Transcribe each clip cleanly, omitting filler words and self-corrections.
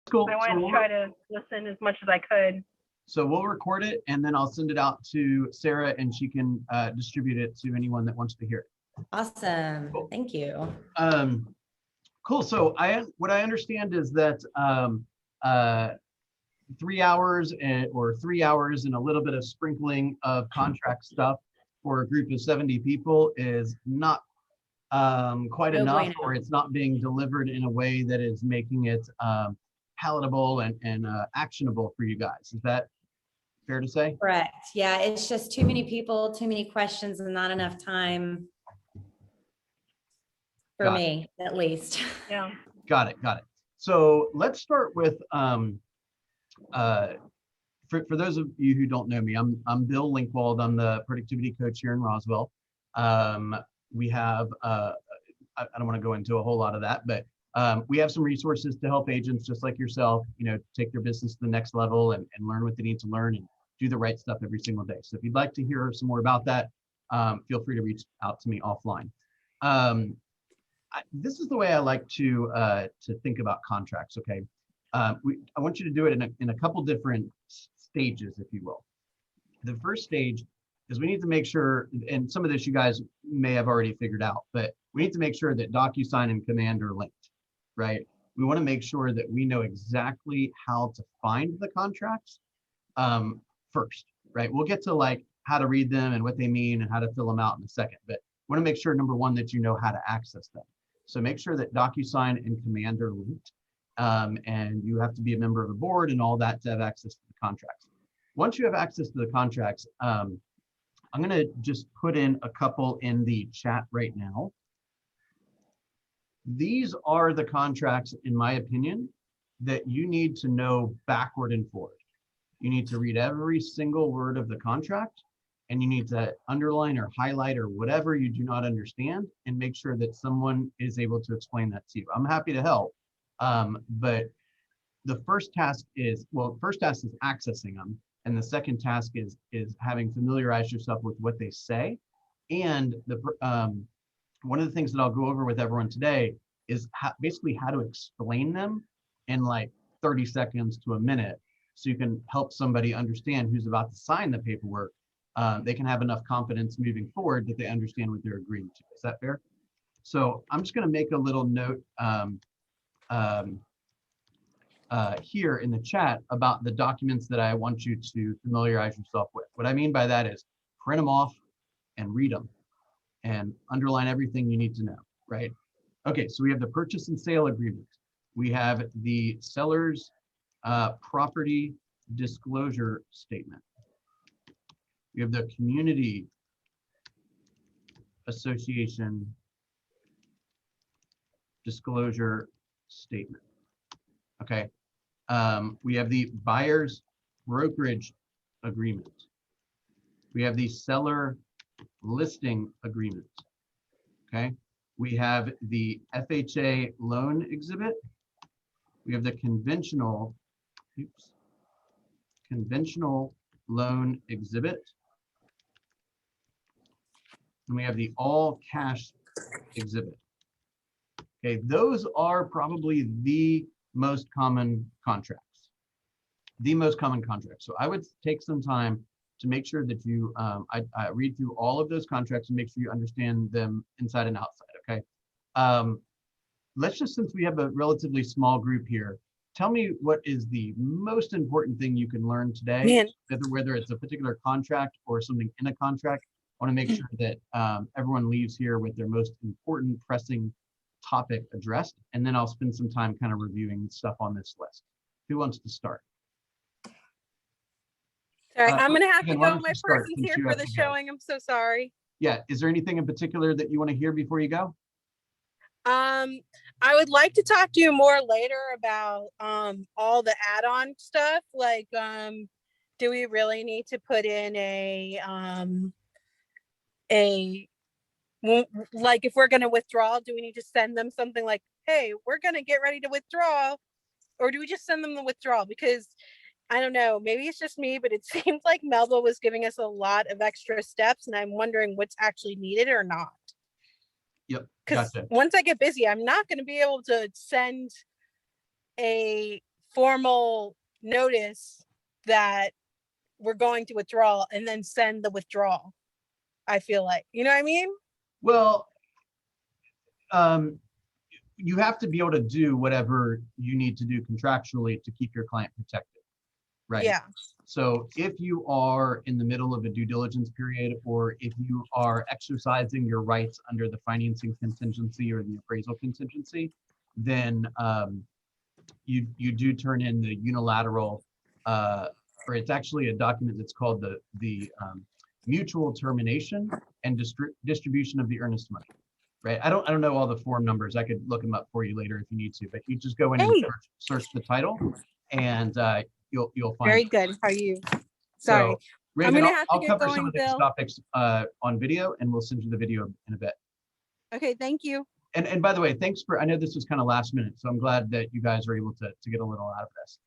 Cool. I wanted to try to listen as much as I could. So we'll record it and then I'll send it out to Sarah and she can distribute it to anyone that wants to hear it. Awesome. Cool. Thank you. Cool. So what I understand is that 3 hours or 3 hours and a little bit of sprinkling of contract stuff for a group of 70 people is not quite No enough, bueno. or it's not being delivered in a way that is making it palatable and actionable for you guys. Is that fair to say? Correct. Yeah, it's just too many people, too many questions, and not enough time for me, at least. Yeah. Got it. So let's start with for those of you who don't know me, I'm Bill Linkwald. I'm the productivity coach here in Roswell. We have I don't want to go into a whole lot of that, but we have some resources to help agents just like yourself, take their business to the next level and learn what they need to learn and do the right stuff every single day. So if you'd like to hear some more about that, feel free to reach out to me offline. This is the way I like to think about contracts. Okay, I want you to do it in a couple different stages, if you will. The first stage is we need to make sure, and some of this you guys may have already figured out, but we need to make sure that DocuSign and Command are linked, right? We want to make sure that we know exactly how to find the contracts first, right? We'll get to like how to read them and what they mean and how to fill them out in a second, but we want to make sure, number one, that you know how to access them. So make sure that DocuSign and Command are linked, and you have to be a member of the board and all that to have access to the contracts. Once you have access to the contracts, I'm going to just put in a couple in the chat right now. These are the contracts, in my opinion, that you need to know backward and forward. You need to read every single word of the contract, and you need to underline or highlight or whatever you do not understand and make sure that someone is able to explain that to you. I'm happy to help, but the first task is accessing them. And the second task is having familiarized yourself with what they say. And one of the things that I'll go over with everyone today is basically how to explain them in like 30 seconds to a minute, so you can help somebody understand who's about to sign the paperwork. They can have enough confidence moving forward that they understand what they're agreeing to. Is that fair? So I'm just going to make a little note here in the chat about the documents that I want you to familiarize yourself with. What I mean by that is print them off and read them and underline everything you need to know, right? Okay, so we have the purchase and sale agreement. We have the seller's property disclosure statement. We have the community association disclosure statement. Okay. We have the buyer's brokerage agreement. We have the seller listing agreement. Okay. We have the FHA loan exhibit. We have the conventional loan exhibit. And we have the all cash exhibit. Okay, those are probably the most common contracts. So I would take some time to make sure that you, I read through all of those contracts and make sure you understand them inside and outside, okay? Let's just, since we have a relatively small group here, tell me what is the most important thing you can learn today, whether it's a particular contract or something in a contract. I want to make sure that everyone leaves here with their most important pressing topic addressed, and then I'll spend some time kind of reviewing stuff on this list. Who wants to start? Sorry, I'm going to have to why go. don't My you start person's since here you for have the to go? showing. I'm so sorry. Yeah, is there anything in particular that you want to hear before you go? I would like to talk to you more later about all the add-on stuff. Like, do we really need to put in like if we're going to withdraw, do we need to send them something like, hey, we're going to get ready to withdraw? Or do we just send them the withdrawal? Because I don't know, maybe it's just me, but it seems like Melville was giving us a lot of extra steps, and I'm wondering what's actually needed or not. Yep, because gotcha. once I get busy, I'm not going to be able to send a formal notice that we're going to withdraw and then send the withdrawal. I feel like, you know what I mean? Well, you have to be able to do whatever you need to do contractually to keep your client protected, right? Yeah. So if you are in the middle of a due diligence period, or if you are exercising your rights under the financing contingency or the appraisal contingency, then you do turn in the unilateral, or it's actually a document that's called the mutual termination and distribution of the earnest money, right? I don't know all the form numbers. I could look them up for you later if you need to, but you just go in and Hey. search the title, and you'll find Very it. good. How are you? Sorry. So, Raven, gonna have to I'll get cover some going, of these Bill. topics on video, and we'll send you the video in a bit. Okay. Thank you. And by the way, thanks for, I know this was kind of last minute, so I'm glad that you guys were able to get a little out of this.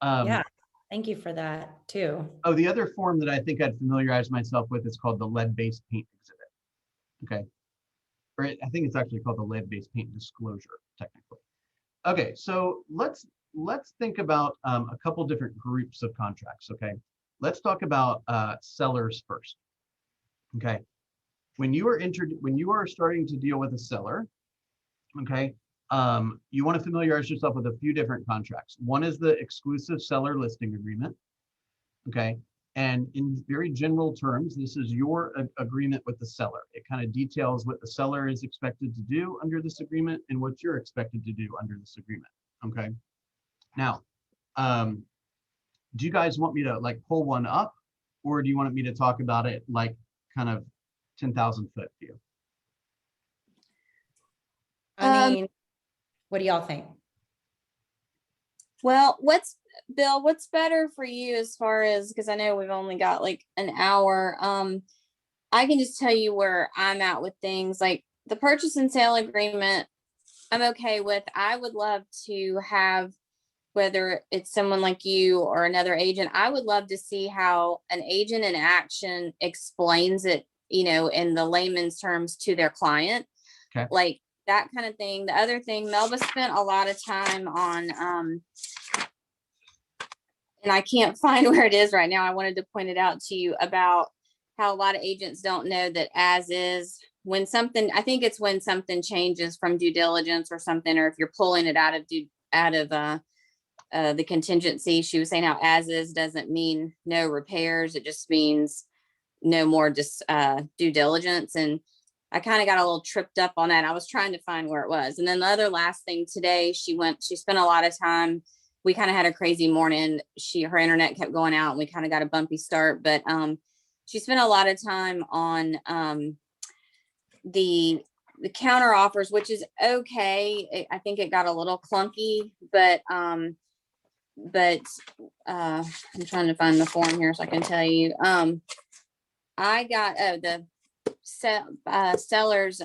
Yeah, thank you for that too. Oh, the other form that I think I'd familiarize myself with is called the lead-based paint exhibit. Okay. Or I think it's actually called the lead-based paint disclosure, technically. Okay, so let's think about a couple different groups of contracts. Okay, let's talk about sellers first. Okay, when you are starting to deal with a seller, okay, you want to familiarize yourself with a few different contracts. One is the exclusive seller listing agreement. Okay, and in very general terms, this is your agreement with the seller. It kind of details what the seller is expected to do under this agreement and what you're expected to do under this agreement. Okay. Now, do you guys want me to like pull one up, or do you want me to talk about it like kind of 10,000 foot view? I mean, what do y'all think? Well, Bill, what's better for you as far as, because I know we've only got like an hour. I can just tell you where I'm at with things. Like the purchase and sale agreement, I'm okay with. I would love to have, whether it's someone like you or another agent, I would love to see how an agent in action explains it, in the layman's terms to their client. Okay. Like that kind of thing. The other thing, Melba spent a lot of time on, and I can't find where it is right now. I wanted to point it out to you about how a lot of agents don't know that as is, when something, I think it's when something changes from due diligence or something, or if you're pulling it out of the contingency. She was saying how as is doesn't mean no repairs. It just means no more just due diligence. And I kind of got a little tripped up on that. I was trying to find where it was. And then the other last thing today, she spent a lot of time. We kind of had a crazy morning. Her internet kept going out and we kind of got a bumpy start, but she spent a lot of time on the counter offers, which is okay. I think it got a little clunky, but I'm trying to find the form here so I can tell you. I got the seller's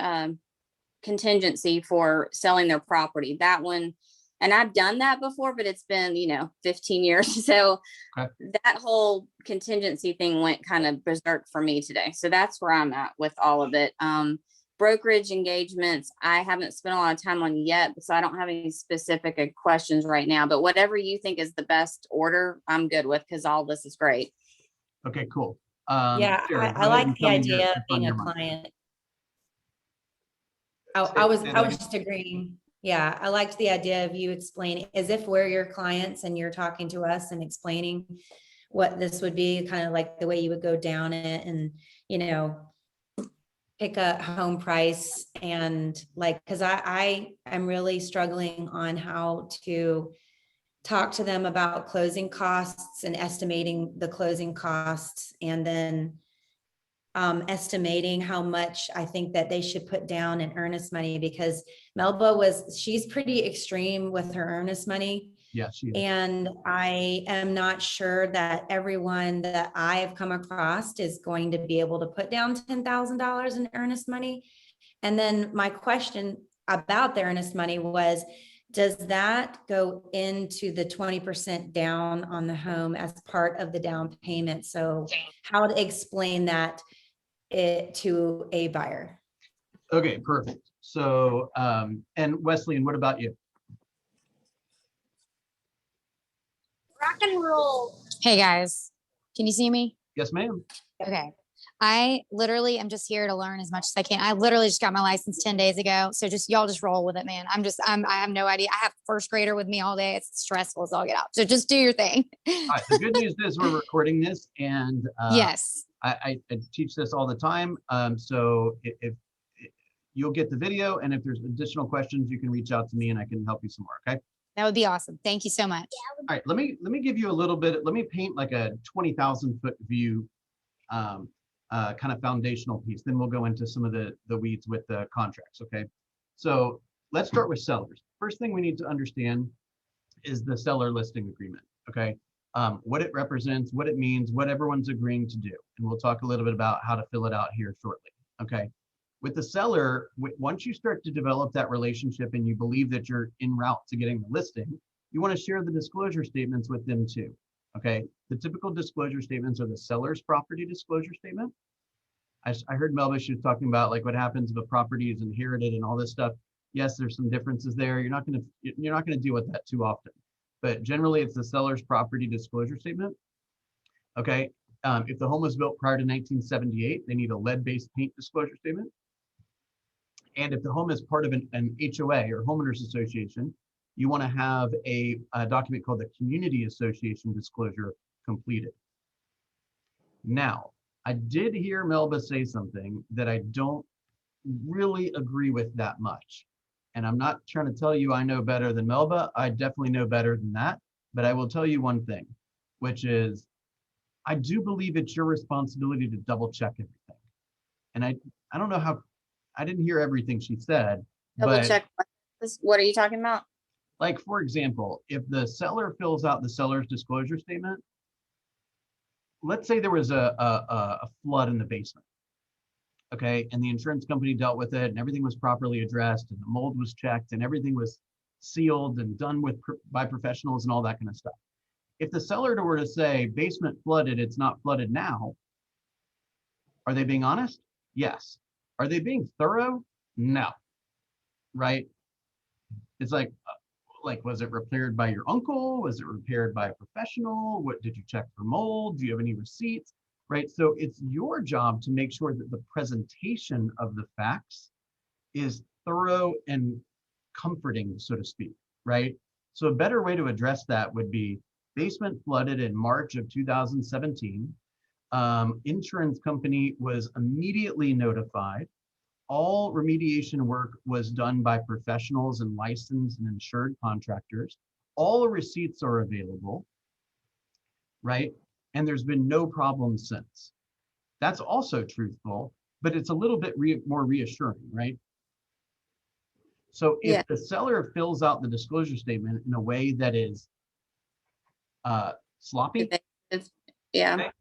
contingency for selling their property. That one, and I've done that before, but it's been 15 years. So Okay. That whole contingency thing went kind of berserk for me today. So that's where I'm at with all of it. Brokerage engagements, I haven't spent a lot of time on yet, so I don't have any specific questions right now, but whatever you think is the best order, I'm good with, because all this is great. Okay, cool. Yeah, Sarah, go I ahead like and the tell me idea what's of on being a your mind. client. Say I was that again. just agreeing. Yeah, I liked the idea of you explaining as if we're your clients and you're talking to us and explaining what this would be, kind of like the way you would go down it and, pick a home price and because I am really struggling on how to talk to them about closing costs and estimating the closing costs, and then estimating how much I think that they should put down in earnest money, because Melba she's pretty extreme with her earnest money. Yeah, she is. And I am not sure that everyone that I have come across is going to be able to put down $10,000 in earnest money. And then my question about the earnest money was, does that go into the 20% down on the home as part of the down payment? So how to explain that to a buyer? Okay, perfect. So, and Wesley, and what about you? and roll. Hey guys, can you see me? Yes, ma'am. Okay. I literally am just here to learn as much as I can. I literally just got my license 10 days ago. So y'all just roll with it, man. I have no idea. I have first grader with me all day. It's stressful as all get out. So just do your thing. All right. The good news is we're recording this, and Yes. I teach this all the time. So if you'll get the video, and if there's additional questions, you can reach out to me and I can help you some more. Okay. That would be awesome. Thank you so much. All right. Let me give you a little bit. Let me paint like a 20,000 foot view, kind of foundational piece. Then we'll go into some of the weeds with the contracts. Okay. So let's start with sellers. First thing we need to understand is the seller listing agreement. Okay. What it represents, what it means, what everyone's agreeing to do. And we'll talk a little bit about how to fill it out here shortly. Okay. With the seller, once you start to develop that relationship and you believe that you're en route to getting the listing, you want to share the disclosure statements with them too. Okay. The typical disclosure statements are the seller's property disclosure statement. I heard Melba, she was talking about like what happens if a property is inherited and all this stuff. Yes, there's some differences there. You're not going to deal with that too often, but generally it's the seller's property disclosure statement. Okay. If the home was built prior to 1978, they need a lead-based paint disclosure statement. And if the home is part of an HOA or homeowners association, you want to have a document called the community association disclosure completed. Now, I did hear Melba say something that I don't really agree with that much. And I'm not trying to tell you I know better than Melba. I definitely know better than that. But I will tell you one thing, which is I do believe it's your responsibility to double check everything. And I don't know how, I didn't hear everything she said. Double but check. What are you talking about? like, for example, if the seller fills out the seller's disclosure statement, let's say there was a flood in the basement. Okay, and the insurance company dealt with it and everything was properly addressed and the mold was checked and everything was sealed and done by professionals and all that kind of stuff. If the seller were to say basement flooded, it's not flooded now, are they being honest? Yes. Are they being thorough? No. Right? It's like, was it repaired by your uncle? Was it repaired by a professional? What did you check for mold? Do you have any receipts? Right? So it's your job to make sure that the presentation of the facts is thorough and comforting, so to speak, right? So a better way to address that would be basement flooded in March of 2017. Insurance company was immediately notified. All remediation work was done by professionals and licensed and insured contractors. All the receipts are available, right? And there's been no problem since. That's also truthful, but it's a little bit more reassuring, right? So if the seller fills out the disclosure statement in a way that is sloppy, Yeah. okay,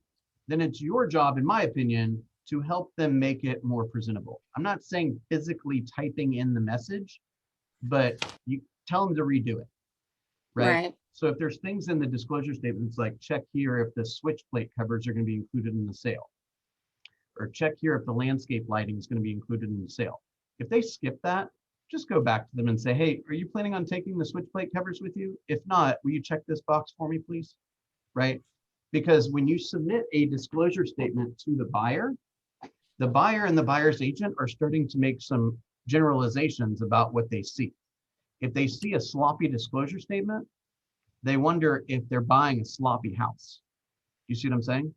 then it's your job, in my opinion, to help them make it more presentable. I'm not saying physically typing in the message, but you tell them to redo it, right? So if there's things in the disclosure statements like check here if the switch plate covers are going to be included in the sale, or check here if the landscape lighting is going to be included in the sale. If they skip that, just go back to them and say, hey, are you planning on taking the switch plate covers with you? If not, will you check this box for me, please? Right? Because when you submit a disclosure statement to the buyer and the buyer's agent are starting to make some generalizations about what they see. If they see a sloppy disclosure statement, they wonder if they're buying a sloppy house. You see what I'm saying?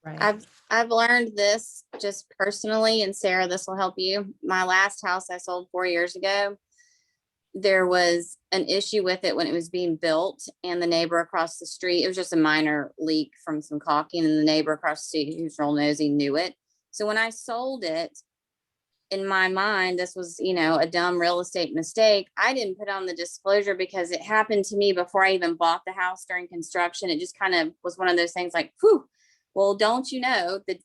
Right. I've learned this just personally, and Sarah, this will help you. My last house I sold 4 years ago, there was an issue with it when it was being built, and the neighbor across the street, it was just a minor leak from some caulking, and the neighbor across the street, who's real nosy, knew it. So when I sold it, in my mind, this was, a dumb real estate mistake. I didn't put on the disclosure because it happened to me before I even bought the house during construction. It just kind of was one of those things like, whew, well, don't you know, the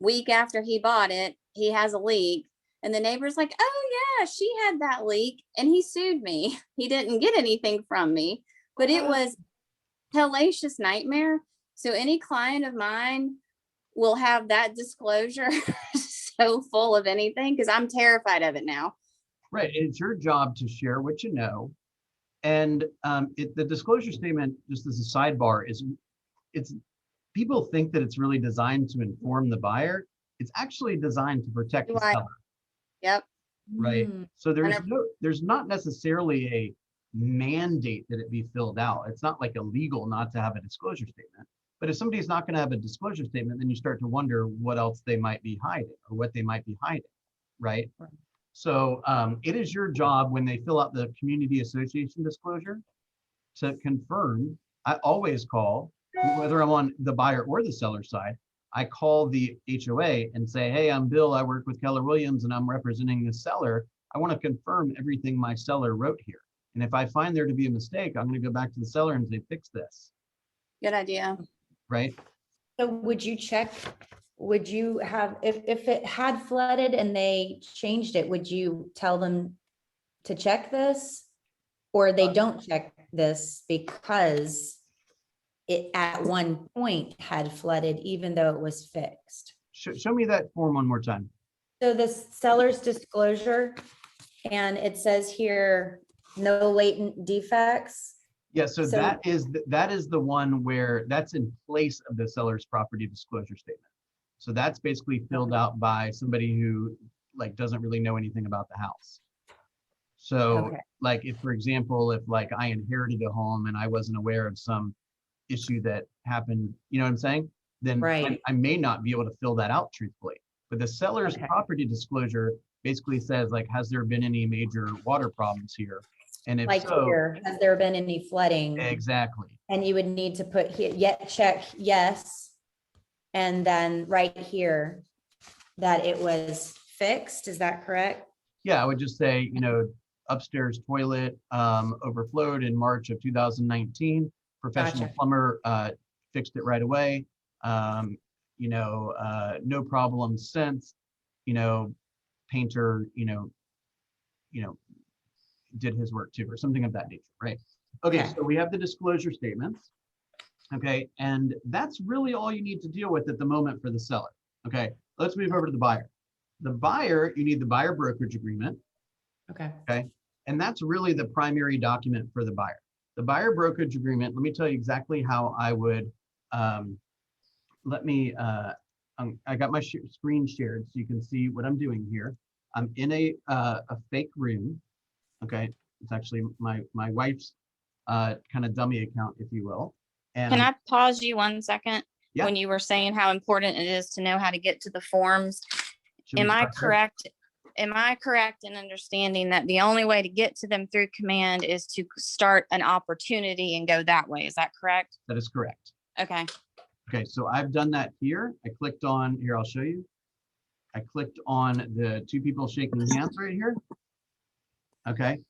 week after he bought it, he has a leak. And the neighbor's like, oh yeah, she had that leak. And he sued me. He didn't get anything from me, but it was hellacious nightmare. So any client of mine will have that disclosure so full of anything because I'm terrified of it now. Right. It's your job to share what you know And the disclosure statement, just as a sidebar, it's people think that it's really designed to inform the buyer. It's actually designed to protect the Right. seller, Yep. right? Mm, So Hundred- there's not necessarily a mandate that it be filled out. It's not like illegal not to have a disclosure statement. But if somebody's not going to have a disclosure statement, then you start to wonder what else they might be hiding or what they might be hiding, right? Right. So it is your job when they fill out the community association disclosure to confirm. I always call, whether I'm on the buyer or the seller side, I call the HOA and say, hey, I'm Bill, I work with Keller Williams and I'm representing the seller. I want to confirm everything my seller wrote here. And if I find there to be a mistake, I'm going to go back to the seller and say, fix this, Good idea. right? So would you check, would you have, if it had flooded and they changed it, would you tell them to check this? Or they don't check this because it at one point had flooded even though it was fixed? Show me that form one more time. So the seller's disclosure, and it says here, no latent defects. Yeah, so So- that is the one where that's in place of the seller's property disclosure statement. So that's basically filled out by somebody who like doesn't really know anything about the house. So Okay. like if, for example, if like I inherited a home and I wasn't aware of some issue that happened, you know what I'm saying? Then Right. I may not be able to fill that out truthfully. But the seller's Okay. property disclosure basically says like, has there been any major water problems here? And if Like so, here, has there been any flooding? exactly. And you would need to put here, yet check yes. And then right here, that it was fixed, is that correct? Yeah, I would just say, you know, upstairs toilet overflowed in March of 2019. Professional Gotcha. plumber fixed it right away. You know, no problems since. You know, painter, you know, did his work too, or something of that nature, right? Okay, Okay. so we have the disclosure statements. Okay, and that's really all you need to deal with at the moment for the seller. Okay, let's move over to the buyer. The buyer, you need the buyer brokerage agreement. Okay. Okay, and that's really the primary document for the buyer. The buyer brokerage agreement, let me tell you exactly how I would, I got my screen shared so you can see what I'm doing here. I'm in a fake room. Okay, it's actually my wife's kind of dummy account, if you will. And Can I pause you 1 second? Yeah. When you were saying how important it is to know how to get to the forms, should we am I start there? correct? Am I correct in understanding that the only way to get to them through command is to start an opportunity and go that way? Is that correct? That is correct. Okay. Okay, so I've done that here. I clicked on, here, I'll show you. I clicked on the two people shaking hands right here. Okay.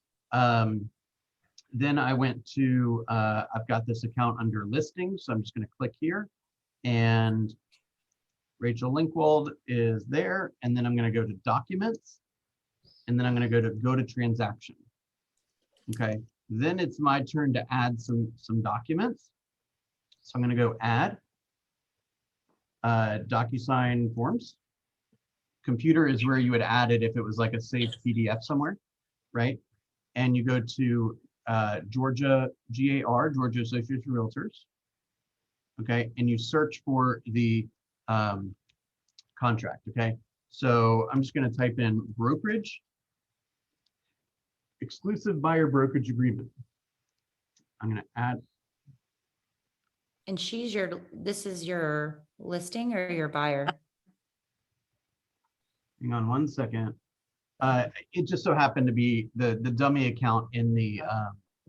Then I went to, I've got this account under listings, so I'm just going to click here. And Rachel Linkwald is there. And then I'm going to go to documents. And then I'm going to go to transaction. Okay. Then it's my turn to add some documents. So I'm going to go add DocuSign forms. Computer is where you would add it if it was like a saved PDF somewhere, right? And you go to Georgia GAR, Georgia Association of Realtors. Okay, and you search for the contract. Okay, so I'm just going to type in brokerage, exclusive buyer brokerage agreement. I'm going to add. And this is your listing or your buyer? Hang on 1 second. It just so happened to be the dummy account in the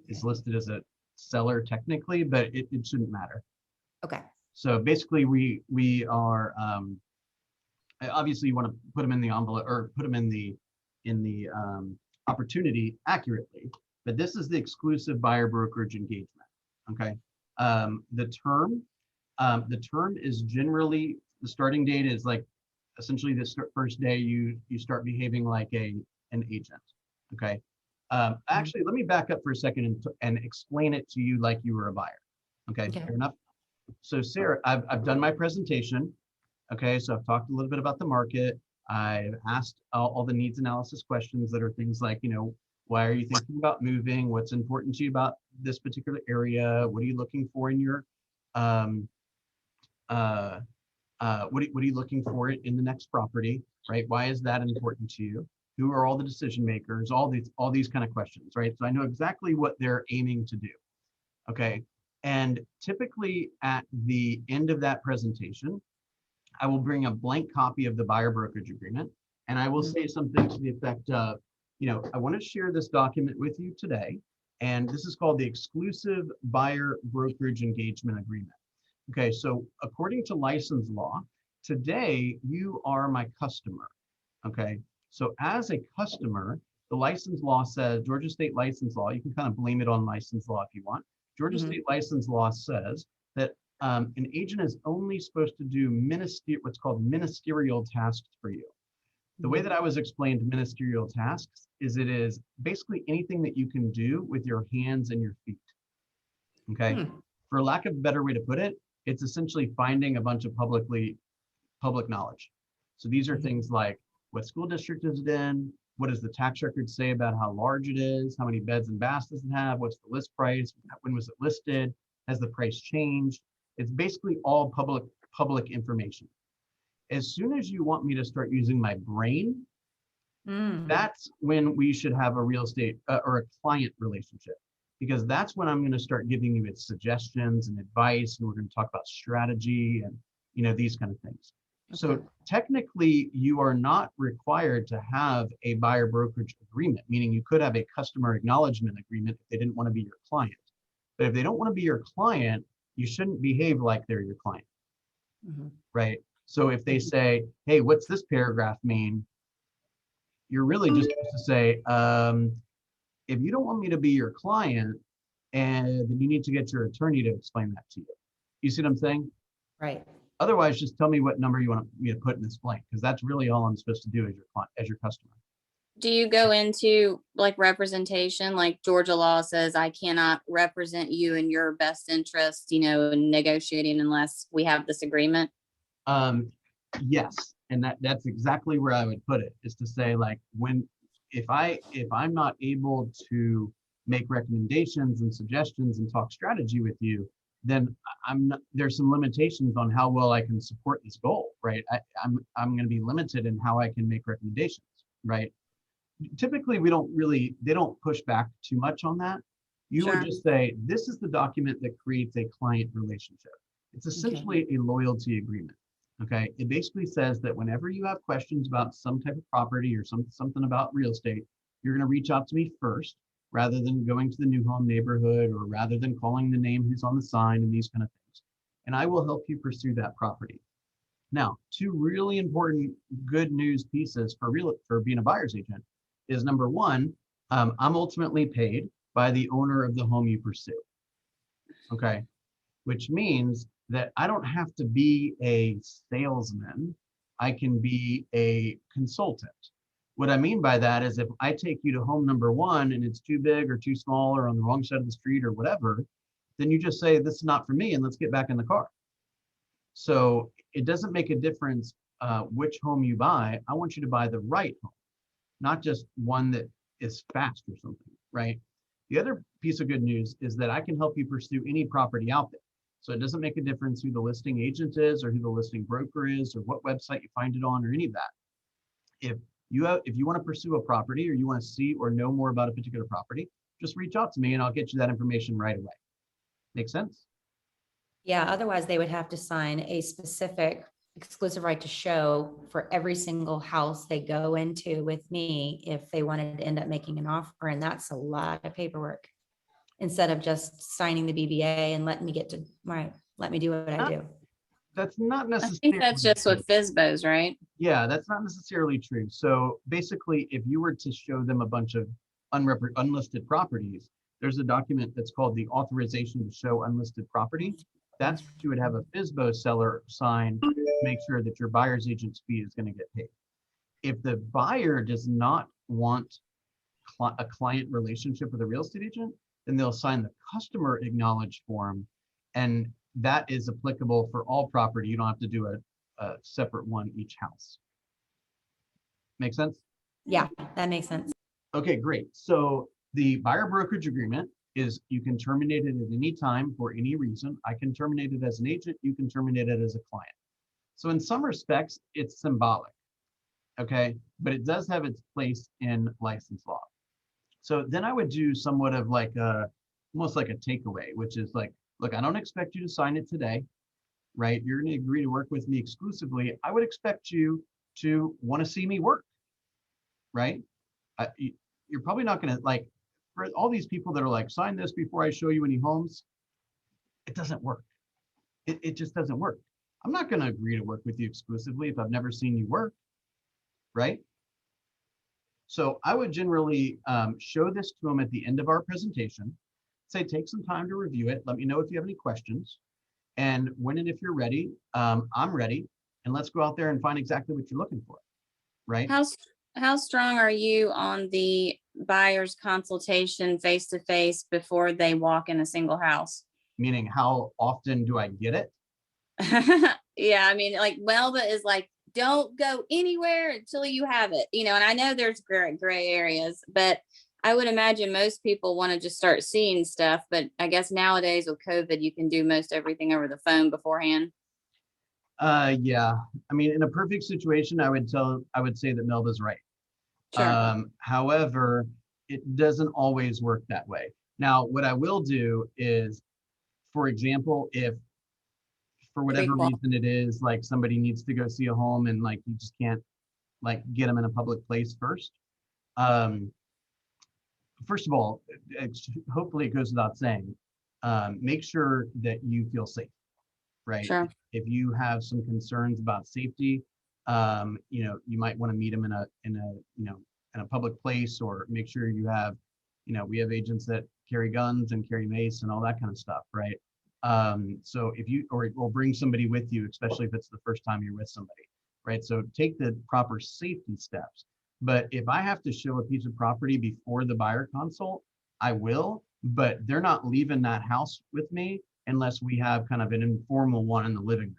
is listed as a seller technically, but it shouldn't matter. Okay. So basically, we are obviously you want to put them in the envelope or put them in the opportunity accurately, but this is the exclusive buyer brokerage engagement. Okay, the term is generally the starting date is like essentially the first day you start behaving like an agent. Okay, actually, let me back up for a second and explain it to you like you were a buyer. Okay, Okay. fair enough. So Sarah, I've done my presentation. Okay, so I've talked a little bit about the market. I've asked all the needs analysis questions that are things like, you know, Why are you thinking about moving? What's important to you about this particular area? What are you looking for in your um, what are you looking for in the next property, right? Why is that important to you? Who are all the decision makers? All these kind of questions, right? So I know exactly what they're aiming to do. Okay. And typically at the end of that presentation, I will bring a blank copy of the buyer brokerage agreement, and I will say something to the effect of, I want to share this document with you today, and this is called the exclusive buyer brokerage engagement agreement. Okay, so according to license law, today you are my customer. Okay, so as a customer, the license law says, Georgia state license law, you can kind of blame it on license law if you want. Georgia state license law says that an agent is only supposed to do what's called ministerial tasks for you. The way that I was explained ministerial tasks is it is basically anything that you can do with your hands and your feet. Okay, for lack of a better way to put it, it's essentially finding a bunch of public knowledge. So these are things like, what school district is it in? What does the tax record say about how large it is? How many beds and baths does it have? What's the list price? When was it listed? Has the price changed? It's basically all public information. As soon as you want me to start using my brain, that's when we should have a real estate or a client relationship, because that's when I'm going to start giving you its suggestions and advice, and we're going to talk about strategy and these kind of things. So technically, you are not required to have a buyer brokerage agreement, meaning you could have a customer acknowledgement agreement if they didn't want to be your client. But if they don't want to be your client, you shouldn't behave like they're your client, right? So if they say, hey, what's this paragraph mean? You're really just supposed to say, if you don't want me to be your client, and then you need to get your attorney to explain that to you. You see what I'm saying? Right. Otherwise, just tell me what number you want me to put in this blank, because that's really all I'm supposed to do as your client, as your customer. Do you go into like representation? Like Georgia law says, I cannot represent you in your best interest, in negotiating unless we have this agreement. Yes, and that's exactly where I would put it, is to say, like, if I'm not able to make recommendations and suggestions and talk strategy with you, then there's some limitations on how well I can support this goal, right? I'm going to be limited in how I can make recommendations, right? Typically, they don't push back too much on that. You would just say, this is the document that creates a client relationship. It's essentially a loyalty agreement. Okay, it basically says that whenever you have questions about some type of property or something about real estate, you're going to reach out to me first, rather than going to the new home neighborhood, or rather than calling the name who's on the sign and these kind of things. And I will help you pursue that property. Now, two really important good news pieces for being a buyer's agent is, number one, I'm ultimately paid by the owner of the home you pursue. Okay, which means that I don't have to be a salesman. I can be a consultant. What I mean by that is, if I take you to home number one and it's too big or too small or on the wrong side of the street or whatever, then you just say, this is not for me, and let's get back in the car. So it doesn't make a difference which home you buy. I want you to buy the right home, not just one that is fast or something, right? The other piece of good news is that I can help you pursue any property out there. So it doesn't make a difference who the listing agent is, or who the listing broker is, or what website you find it on, or any of that. If you want to pursue a property, or you want to see or know more about a particular property, just reach out to me and I'll get you that information right away. Make sense? Yeah, otherwise they would have to sign a specific exclusive right to show for every single house they go into with me if they wanted to end up making an offer. And that's a lot of paperwork, instead of just signing the BBA and let me do what I do. That's not I necessarily think that's just true. with FSBOs, right? Yeah, that's not necessarily true. So basically, if you were to show them a bunch of unlisted properties, there's a document that's called the authorization to show unlisted property. That's what you would have a FSBO seller sign to make sure that your buyer's agent's fee is going to get paid. If the buyer does not want a client relationship with a real estate agent, then they'll sign the customer acknowledged form, and that is applicable for all property. You don't have to do a separate one each house. Make sense? Yeah, that makes sense. Okay, great. So the buyer brokerage agreement is you can terminate it at any time for any reason. I can terminate it as an agent. You can terminate it as a client. So in some respects, it's symbolic, okay? But it does have its place in license law. So then I would do somewhat of like almost like a takeaway, which is like, look, I don't expect you to sign it today, right? You're going to agree to work with me exclusively. I would expect you to want to see me work, right? You're probably not going to like, for all these people that are like, sign this before I show you any homes, it doesn't work. It just doesn't work. I'm not going to agree to work with you exclusively if I've never seen you work, right? So I would generally show this to them at the end of our presentation, say, take some time to review it. Let me know if you have any questions. And when and if you're ready, I'm ready. And let's go out there and find exactly what you're looking for, right? How strong are you on the buyer's consultation face to face before they walk in a single house? Meaning, how often do I get it? Yeah, I mean, like Melba is like, don't go anywhere until you have it, you know, and I know there's gray areas, but I would imagine most people want to just start seeing stuff. But I guess nowadays with COVID, you can do most everything over the phone beforehand. Yeah. I mean, in a perfect situation, I would say that Melba's right. Sure. However, it doesn't always work that way. Now, what I will do is, for example, if for whatever Prequel. reason it is, like somebody needs to go see a home and like you just can't like get them in a public place first. First of all, hopefully it goes without saying, make sure that you feel safe, right? Sure. If you have some concerns about safety, you might want to meet them in a public place, or make sure you have, we have agents that carry guns and carry mace and all that kind of stuff, right? So if you, or bring somebody with you, especially if it's the first time you're with somebody, right? So take the proper safety steps. But if I have to show a piece of property before the buyer consult, I will, but they're not leaving that house with me unless we have kind of an informal one in the living room.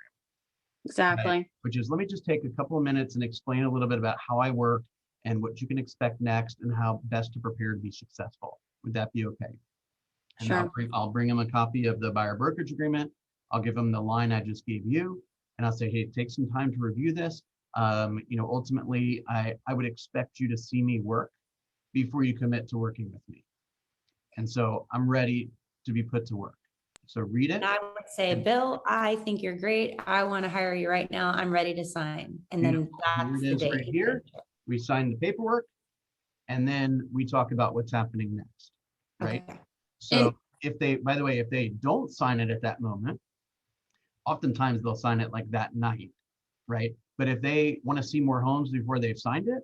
Exactly. Right? Which is, let me just take a couple of minutes and explain a little bit about how I work and what you can expect next and how best to prepare to be successful. Would that be okay? And Sure. I'll bring them a copy of the buyer brokerage agreement. I'll give them the line I just gave you, and I'll say, hey, take some time to review this. Ultimately, I would expect you to see me work before you commit to working with me. And so I'm ready to be put to work. So read it. And I would say, Bill, I think you're great. I want to hire you right now. I'm ready to sign. And then that's Here the it is date. right here. We sign the paperwork, and then we talk about what's happening next, right? Okay. So if they, by the way, if they don't sign it at that moment, oftentimes they'll sign it like that night, right? But if they want to see more homes before they've signed it,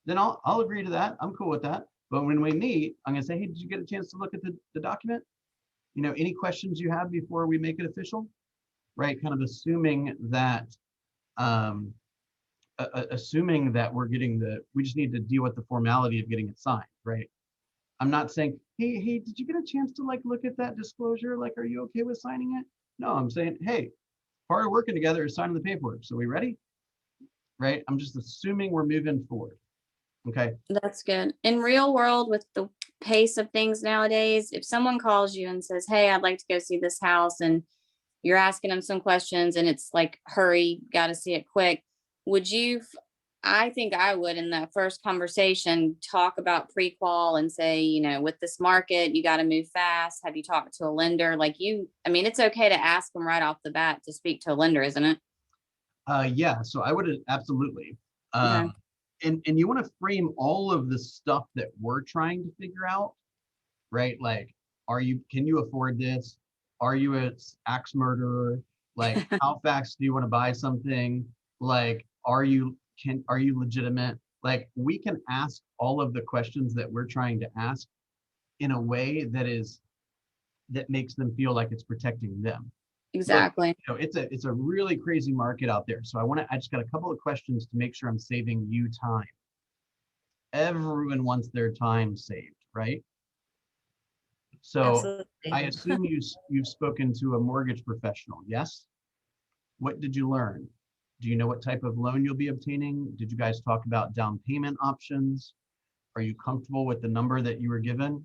then I'll agree to that. I'm cool with that. But when we meet, I'm gonna say, hey, did you get a chance to look at the document? Any questions you have before we make it official, right? Kind of assuming that we just need to deal with the formality of getting it signed, right? I'm not saying, hey, did you get a chance to like look at that disclosure? Like, are you okay with signing it? No, I'm saying, hey, part of working together is signing the paperwork. So we ready? Right? I'm just assuming we're moving forward. Okay. That's good. In real world, with the pace of things nowadays, if someone calls you and says, hey, I'd like to go see this house, and you're asking them some questions and it's like, hurry, got to see it quick. Would you, I think I would, in that first conversation, talk about pre-qual and say, with this market, you got to move fast. Have you talked to a lender? I mean, it's okay to ask them right off the bat to speak to a lender, isn't it? Yeah, so I would absolutely. Okay. And you want to frame all of the stuff that we're trying to figure out, right? Like, can you afford this? Are you an axe murderer? Like, how fast do you want to buy something? Like, are you legitimate? Like, we can ask all of the questions that we're trying to ask in a way that makes them feel like it's protecting them. Exactly. Look, it's a really crazy market out there. So I just got a couple of questions to make sure I'm saving you time. Everyone wants their time saved, right? So Absolutely. I assume you've spoken to a mortgage professional, yes? What did you learn? Do you know what type of loan you'll be obtaining? Did you guys talk about down payment options? Are you comfortable with the number that you were given?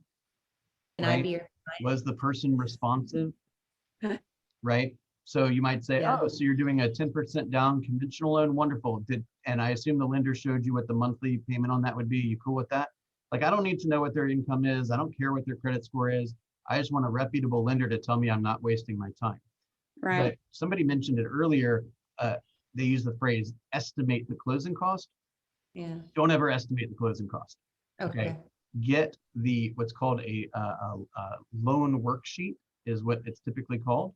And I'd Right? be your Was the person responsive? Right? So you might say, Yeah. oh, so you're doing a 10% down conventional loan, wonderful. And I assume the lender showed you what the monthly payment on that would be. You cool with that? Like, I don't need to know what their income is. I don't care what their credit score is. I just want a reputable lender to tell me I'm not wasting my time. Right. But somebody mentioned it earlier. They use the phrase estimate the closing cost. Yeah, Don't ever estimate the closing cost. okay. Get the what's called a loan worksheet is what it's typically called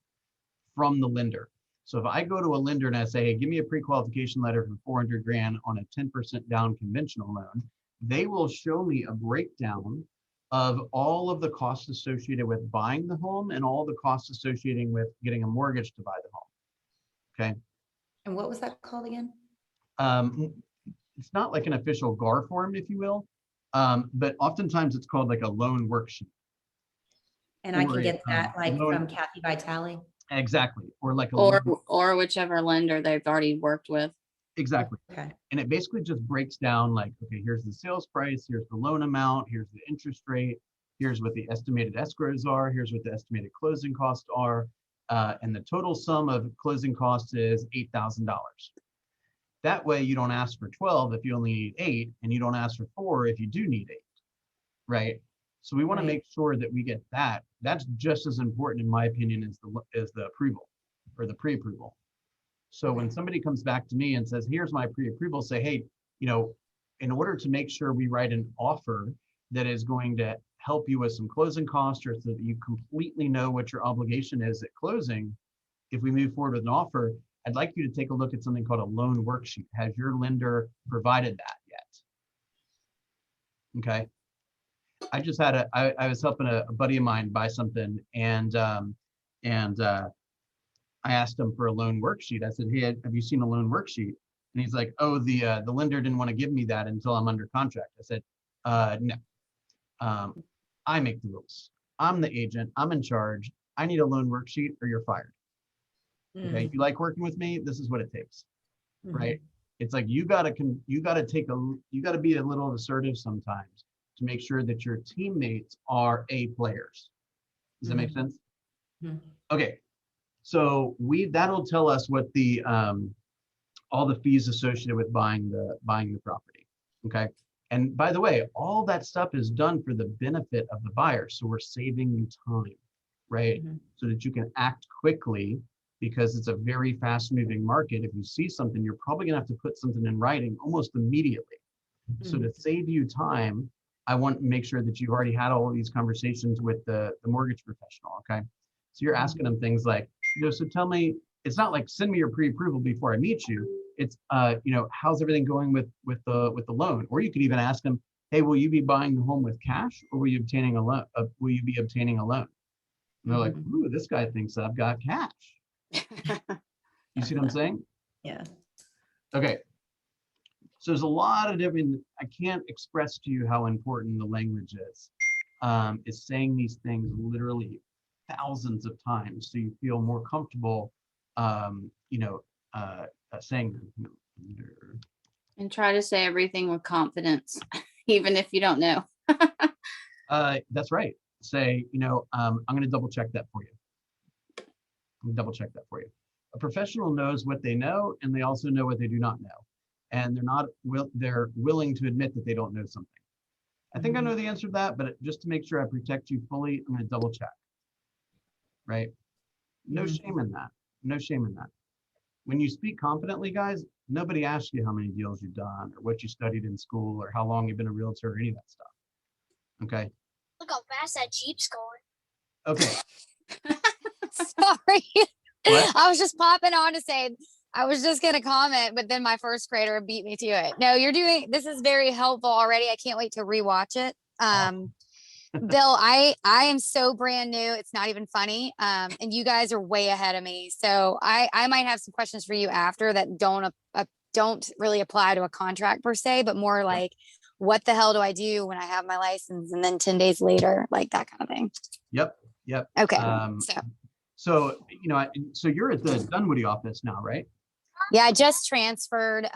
from the lender. So if I go to a lender and I say, hey, give me a pre-qualification letter for 400 grand on a 10% down conventional loan, they will show me a breakdown of all of the costs associated with buying the home and all the costs associated with getting a mortgage to buy the home. Okay. And what was that called again? It's not like an official GAR form, if you will, but oftentimes it's called like a loan worksheet. And I Or can a, get that like loan- from Kathy Vitale. Exactly. Or like a Or loan, whichever lender they've already worked with. exactly. Okay, And it basically just breaks down like, okay, here's the sales price, here's the loan amount, here's the interest rate, here's what the estimated escrows are, here's what the estimated closing costs are, and the total sum of closing costs is $8,000. That way you don't ask for 12 if you only need 8, and you don't ask for 4 if you do need 8, right? So we want to Right. make sure that we get that. That's just as important, in my opinion, as the approval or the pre-approval. So when Okay. somebody comes back to me and says, here's my pre-approval, say, hey, in order to make sure we write an offer that is going to help you with some closing costs, or so that you completely know what your obligation is at closing, if we move forward with an offer, I'd like you to take a look at something called a loan worksheet. Has your lender provided that yet? Okay. I just had I was helping a buddy of mine buy something, and I asked him for a loan worksheet. I said, hey, have you seen a loan worksheet? And he's like, oh, the lender didn't want to give me that until I'm under contract. I said, no. I make the rules. I'm the agent. I'm in charge. I need a loan worksheet or you're fired. Okay. You like working with me? This is what it takes. Right. It's like you gotta be a little assertive sometimes to make sure that your teammates are A players. Does that make sense? Okay. So that'll tell us what the all the fees associated with buying the property. Okay. And by the way, all that stuff is done for the benefit of the buyer. So we're saving you time, right? So that you can act quickly, because it's a very fast moving market. If you see something, you're probably gonna have to put something in writing almost immediately. So to save you time, I want to make sure that you've already had all of these conversations with the mortgage professional. Okay. So you're asking them things like, so tell me, it's not like send me your pre-approval before I meet you. It's, how's everything going with the loan? Or you could even ask them, hey, will you be buying the home with cash, or will you be obtaining a loan? And they're like, ooh, this guy thinks I've got cash. You see what I'm saying? Yeah. Okay. So there's a lot of different, I can't express to you how important the language is saying these things literally thousands of times, so you feel more comfortable, saying them. And try to say everything with confidence, even if you don't know. That's right. Say, I'm going to double check that for you. A professional knows what they know, and they also know what they do not know. And they're willing to admit that they don't know something. I think I know the answer to that, but just to make sure I protect you fully, I'm going to double check. Right? No shame in that. No shame in that. When you speak confidently, guys, nobody asks you how many deals you've done, or what you studied in school, or how long you've been a realtor, or any of that stuff. Okay? Look how fast that Jeep's going. Okay. Sorry. What? I was just popping on to say, I was just going to comment, but then my first grader beat me to it. No, this is very helpful already. I can't wait to rewatch it. Bill, I am so brand new. It's not even funny. And you guys are way ahead of me. So I might have some questions for you after that don't really apply to a contract per se, but more like, what the hell do I do when I have my license? And then 10 days later, like that kind of thing. Yep. Okay. So you're at the Dunwoody office now, right? Yeah, I just transferred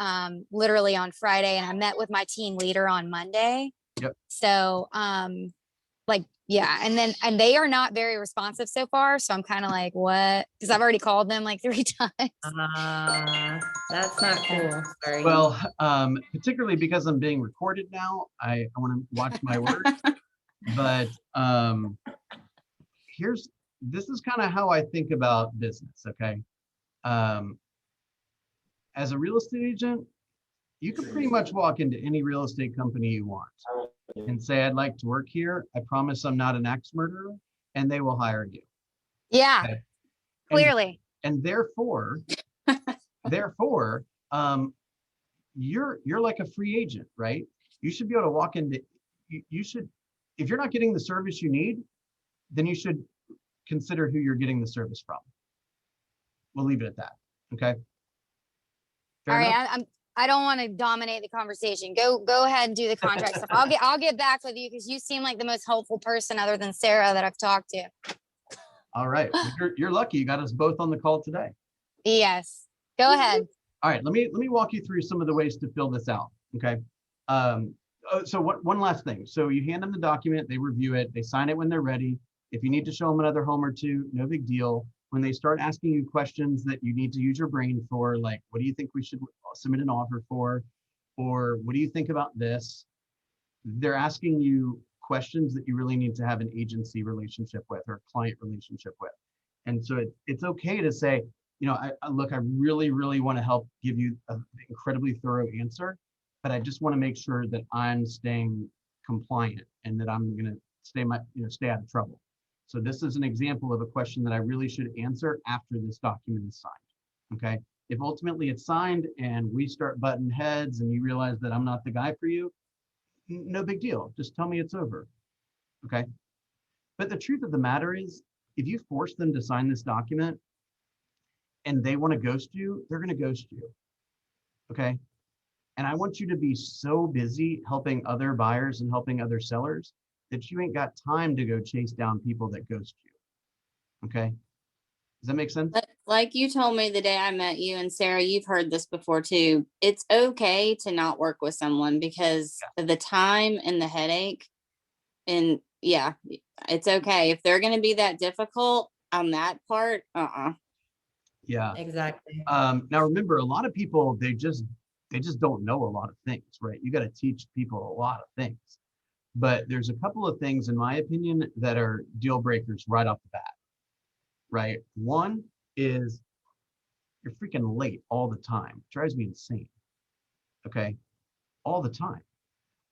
literally on Friday, and I met with my team leader on Monday. Yep. So, like, yeah, and they are not very responsive so far. So I'm kind of like, what? Because I've already called them like 3 times. That's not cool. Sorry. Well, particularly because I'm being recorded now, I want to watch my words. But this is kind of how I think about business. Okay. As a real estate agent, you can pretty much walk into any real estate company you want and say, I'd like to work here. I promise I'm not an axe murderer, and they will hire you. Yeah, Okay. clearly. And therefore, you're like a free agent, right? You should be able to walk into, you should, if you're not getting the service you need, then you should consider who you're getting the service from. We'll leave it at that. Okay. Fair All enough? right, I don't want to dominate the conversation. Go ahead and do the contract stuff. I'll get back with you because you seem like the most helpful person other than Sarah that I've talked to. All right. Well, you're lucky you got us both on the call today. Yes. Go ahead. All right, let me walk you through some of the ways to fill this out. Okay. So one last thing. So you hand them the document, they review it, they sign it when they're ready. If you need to show them another home or two, no big deal. When they start asking you questions that you need to use your brain for, like, what do you think we should submit an offer for? Or what do you think about this? They're asking you questions that you really need to have an agency relationship with or client relationship with. And so it's okay to say, you know, I really, really want to help give you an incredibly thorough answer, but I just want to make sure that I'm staying compliant and that I'm going to stay out of trouble. So this is an example of a question that I really should answer after this document is signed. Okay. If ultimately it's signed and we start butting heads and you realize that I'm not the guy for you, no big deal. Just tell me it's over. Okay. But the truth of the matter is, if you force them to sign this document and they want to ghost you, they're going to ghost you. Okay. And I want you to be so busy helping other buyers and helping other sellers that you ain't got time to go chase down people that ghost you. Okay. Does that make sense? Like you told me the day I met you, and Sarah, you've heard this before too. It's okay to not work with someone because of the time and the headache. And yeah, it's okay. If they're going to be that difficult on that part, Yeah. Exactly. Now remember, a lot of people, they just don't know a lot of things, right? You got to teach people a lot of things. But there's a couple of things, in my opinion, that are deal breakers right off the bat, right? One is you're freaking late all the time. It drives me insane. Okay. All the time.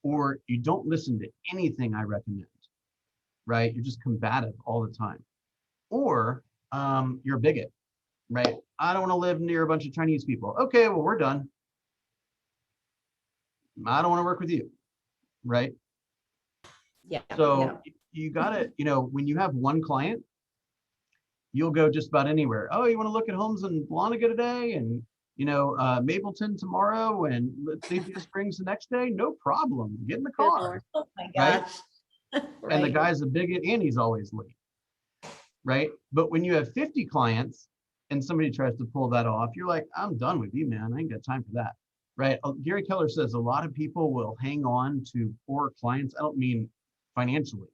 Or you don't listen to anything I recommend, right? You're just combative all the time. Or you're a bigot, right? I don't want to live near a bunch of Chinese people. Okay, well, we're done. I don't want to work with you, right? Yeah. So you gotta, when you have one client, you'll go just about anywhere. Oh, you want to look at homes in Bloniga today and, Mapleton tomorrow and let's see Cedar Springs the next day? No problem. Get in the car. Oh my Right? gosh. And the guy's a bigot and he's always late. Right? But when you have 50 clients and somebody tries to pull that off, you're like, I'm done with you, man. I ain't got time for that. Right? Gary Keller says a lot of people will hang on to poor clients. I don't mean financially,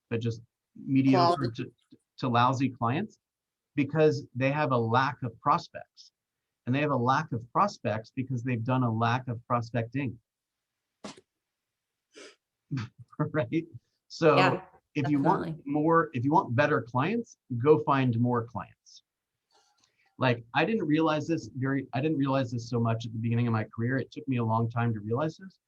but just mediocre to lousy clients because they have a lack of prospects. And they have a lack of prospects because they've done a lack of prospecting. Right? So Yeah, if you want better clients, go find more clients. Like I didn't realize this so much at the beginning of my career. It took me a long time to realize this.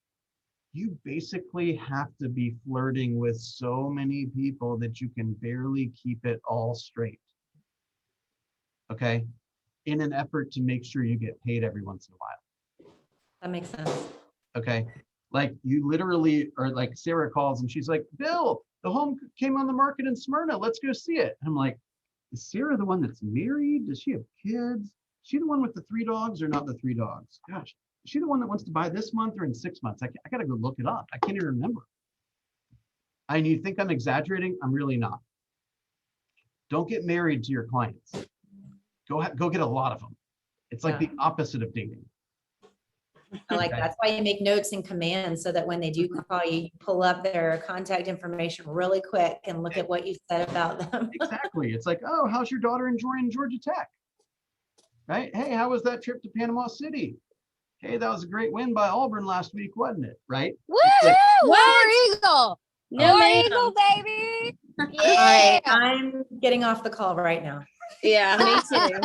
You basically have to be flirting with so many people that you can barely keep it all straight. Okay? In an effort to make sure you get paid every once in a while. That makes sense. Okay? Like you literally, or like Sarah calls and she's like, Bill, the home came on the market in Smyrna. Let's go see it. And I'm like, is Sarah the one that's married? Does she have kids? Is she the one with the 3 dogs or not the 3 dogs? Gosh, is she the one that wants to buy this month or in 6 months? I got to go look it up. I can't even remember. And you think I'm exaggerating? I'm really not. Don't get married to your clients. Go get a lot of them. It's like the opposite of dating. I like Okay. that's why you make notes and commands so that when they do call you, you pull up their contact information really quick and look at what you said about them. Exactly. It's like, oh, how's your daughter enjoying Georgia Tech? Right? Hey, how was that trip to Panama City? Hey, that was a great win by Auburn last week, wasn't it? Right? Woohoo! What? War Eagle. No, War ma'am. Eagle, baby. All right, Yeah. I'm getting off the call right now. Yeah, me too.